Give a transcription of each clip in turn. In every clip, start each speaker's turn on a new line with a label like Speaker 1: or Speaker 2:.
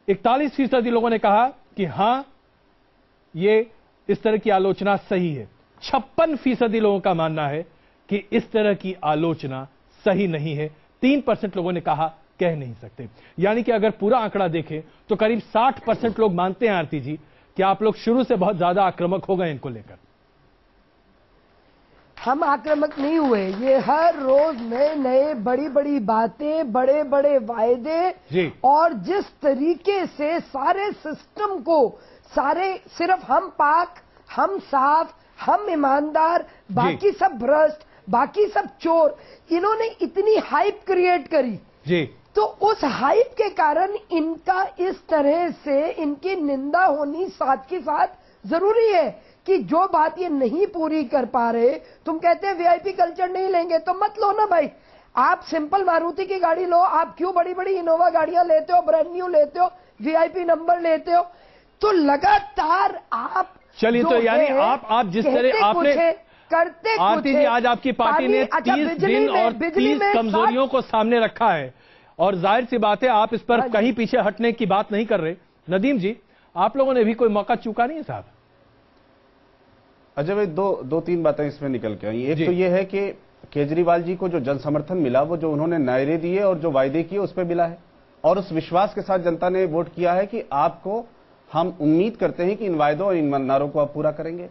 Speaker 1: 41% लोगों ने कहा कि हां, ये इस तरह की आलोचना सही है। 56% लोगों का मानना है कि इस तरह की आलोचना सही नहीं है। 3% लोगों ने कहा कह नहीं सकते। यानी कि अगर पूरा आंकड़ा देखें तो करीब 60% लोग मानते हैं आरती जी कि आप लोग शुरू से बहुत ज्यादा आक्रामक हो गए इनको लेकर।
Speaker 2: हम आक्रामक नहीं हुए, ये हर रोज नए नए बड़ी बड़ी बातें, बड़े बड़े वायदे, और जिस तरीके से सारे सिस्टम को, सारे सिर्फ हम पाक, हम साफ, हम ईमानदार, बाकी सब भ्रष्ट, बाकी सब चोर, इन्होंने इतनी हाइप क्रिएट करी जी। तो उस हाइप के कारण इनका इस तरह से इनकी निंदा होनी साथ के साथ जरूरी है कि जो बात ये नहीं पूरी कर पा रहे, तुम कहते हैं वीआईपी कल्चर नहीं लेंगे, तो मत लो ना भाई। आप सिंपल मारुति की गाड़ी लो, आप क्यों बड़ी बड़ी इनोवा गाड़ियां लेते हो, ब्रांड न्यू लेते हो, वीआईपी नंबर लेते हो? तो लगातार आप
Speaker 1: चलिए, तो यानी आप जिस तरह आपने
Speaker 2: करते
Speaker 1: आरती जी, आज आपकी पार्टी ने 30 दिन और 30 कमजोरियों को सामने रखा है, और जाहिर सी बात है आप इस पर कहीं पीछे हटने की बात नहीं कर रहे। नदीम जी, आप लोगों ने भी कोई मौका चूका नहीं है साहब?
Speaker 3: अजय भाई, दो तीन बातें इसमें निकल के आई। एक तो ये है कि केजरीवाल जी को जो जन समर्थन मिला, वो जो उन्होंने नारे दिए और जो वायदे किए उस पर मिला है, और उस विश्वास के साथ जनता ने वोट किया है कि आपको, हम उम्मीद करते हैं कि इन वायदों और इन नारों को आप पूरा करेंगे।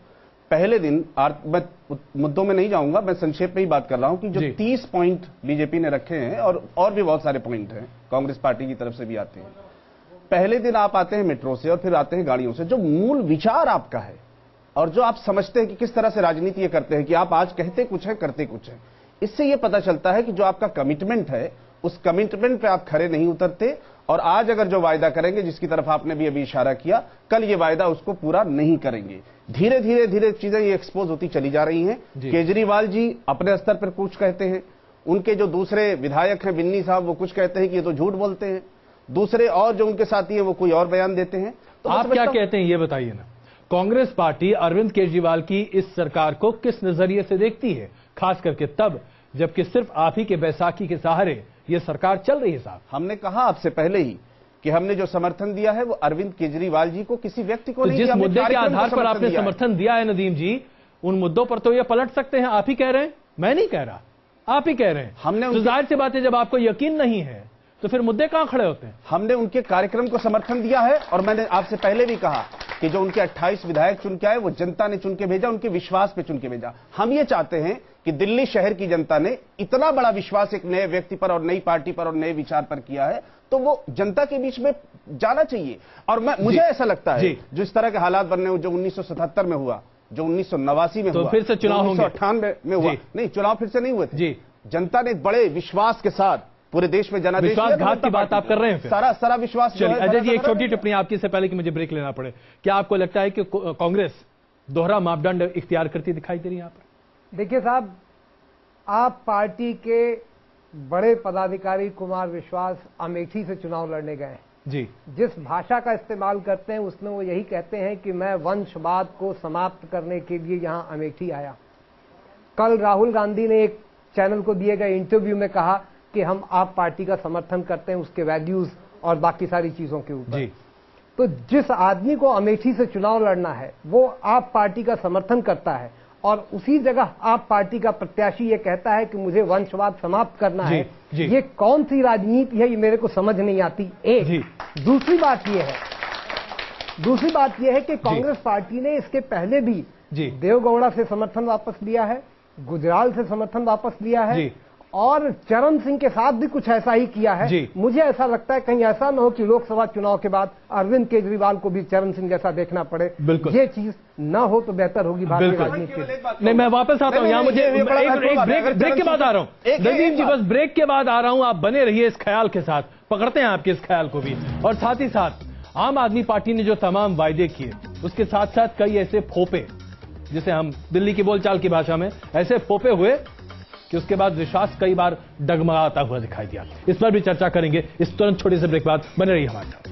Speaker 3: पहले दिन मैं मुद्दों में नहीं जाऊंगा, मैं संक्षेप में ही बात कर रहा हूं कि जो 30 पॉइंट बीजेपी ने रखे हैं, और भी बहुत सारे पॉइंट हैं कांग्रेस पार्टी की तरफ से भी आते हैं। पहले दिन आप आते हैं मेट्रो से और फिर आते हैं गाड़ियों से। जो मूल विचार आपका है और जो आप समझते हैं कि किस तरह से राजनीति ये करते हैं कि आप आज कहते कुछ है करते कुछ है, इससे ये पता चलता है कि जो आपका कमिटमेंट है उस कमिटमेंट पे आप खरे नहीं उतरते। और आज अगर जो वायदा करेंगे, जिसकी तरफ आपने भी अभी इशारा किया, कल ये वायदा उसको पूरा नहीं करेंगे। धीरे धीरे धीरे चीजें ये एक्सपोज होती चली जा रही हैं। केजरीवाल जी अपने स्तर पर कुछ कहते हैं, उनके जो दूसरे विधायक हैं बिन्नी साहब, वो कुछ कहते हैं कि ये तो झूठ बोलते हैं, दूसरे और जो उनके साथी हैं वो कोई और बयान देते हैं।
Speaker 1: तो आप क्या कहते हैं ये बताइए ना। कांग्रेस पार्टी अरविंद केजरीवाल की इस सरकार को किस नजरिए से देखती है, खास करके तब जबकि सिर्फ आप ही के बैसाखी के सहारे ये सरकार चल रही है साहब?
Speaker 3: हमने कहा आपसे पहले ही कि हमने जो समर्थन दिया है वो अरविंद केजरीवाल जी को, किसी व्यक्ति को
Speaker 1: तो
Speaker 3: नहीं।
Speaker 1: जिस मुद्दे के आधार पर आपने समर्थन दिया है नदीम जी, उन मुद्दों पर तो ये पलट सकते हैं। आप ही कह रहे हैं, मैं नहीं कह रहा, आप ही कह रहे हैं।
Speaker 3: हमने
Speaker 1: तो जाहिर सी बात है, जब आपको यकीन नहीं है तो फिर मुद्दे कहां खड़े होते हैं?
Speaker 3: हमने उनके कार्यक्रम को समर्थन दिया है, और मैंने आपसे पहले भी कहा कि जो उनके 28 विधायक चुन के आए वो जनता ने चुन के भेजा, उनके विश्वास पे चुन के भेजा। हम ये चाहते हैं कि दिल्ली शहर की जनता ने इतना बड़ा विश्वास एक नए व्यक्ति पर और नई पार्टी पर और नए विचार पर किया है, तो वो जनता के बीच में जाना चाहिए। और मुझे ऐसा लगता है जो इस तरह के हालात बनने, जो 1977 में हुआ, जो 1989 में
Speaker 1: तो
Speaker 3: हुआ,
Speaker 1: फिर से चुनाव होंगे,
Speaker 3: 1998 में हुआ, नहीं चुनाव फिर से नहीं हुए थे। जनता ने बड़े विश्वास के साथ पूरे देश में जनादेश,
Speaker 1: विश्वासघात की बात आप कर रहे हैं फिर?
Speaker 3: सारा विश्वास।
Speaker 1: चलिए अजय जी, एक छोटी टिप्पणी आपकी से पहले कि मुझे ब्रेक लेना पड़े। क्या आपको लगता है कि कांग्रेस दोहरा मापदंड इख्तियार करती दिखाई दे रही है यहां पर?
Speaker 4: देखिए साहब, आप पार्टी के बड़े पदाधिकारी कुमार विश्वास अमेठी से चुनाव लड़ने गए
Speaker 1: जी।
Speaker 4: जिस भाषा का इस्तेमाल करते हैं उसमें वो यही कहते हैं कि मैं वंशवाद को समाप्त करने के लिए यहां अमेठी आया। कल राहुल गांधी ने एक चैनल को दिए गए इंटरव्यू में कहा कि हम आप पार्टी का समर्थन करते हैं उसके वैल्यूज और बाकी सारी चीजों के ऊपर। तो जिस आदमी को अमेठी से चुनाव लड़ना है वो आप पार्टी का समर्थन करता है, और उसी जगह आप पार्टी का प्रत्याशी ये कहता है कि मुझे वंशवाद समाप्त करना है। ये कौन सी राजनीति है, ये मेरे को समझ नहीं आती। एक दूसरी बात यह है कि कांग्रेस पार्टी ने इसके पहले भी देवगौड़ा से समर्थन वापस लिया है, गुजराल से समर्थन वापस लिया है, और चरण सिंह के साथ भी कुछ ऐसा ही किया है। मुझे ऐसा लगता है कहीं ऐसा न हो कि लोकसभा चुनाव के बाद अरविंद केजरीवाल को भी चरण सिंह जैसा देखना पड़े। ये चीज न हो तो बेहतर होगी भारतीय राजनीति में।
Speaker 1: नहीं, मैं वापस आता हूं यहाँ, मुझे एक ब्रेक के बाद आ रहा हूं। नदीम जी, बस ब्रेक के बाद आ रहा हूं, आप बने रहिए इस ख्याल के साथ, पकड़ते हैं आपके इस ख्याल को भी। और साथ ही साथ आम आदमी पार्टी ने जो तमाम वायदे किए, उसके साथ साथ कई ऐसे फोपे, जिसे हम दिल्ली की बोलचाल की भाषा में ऐसे फोपे हुए कि उसके बाद विश्वास कई बार डगमगाता हुआ दिखाई दिया। इस पर भी चर्चा करेंगे इस तुरंत छोटे से ब्रेक बाद। बने रहिए हमारे साथ।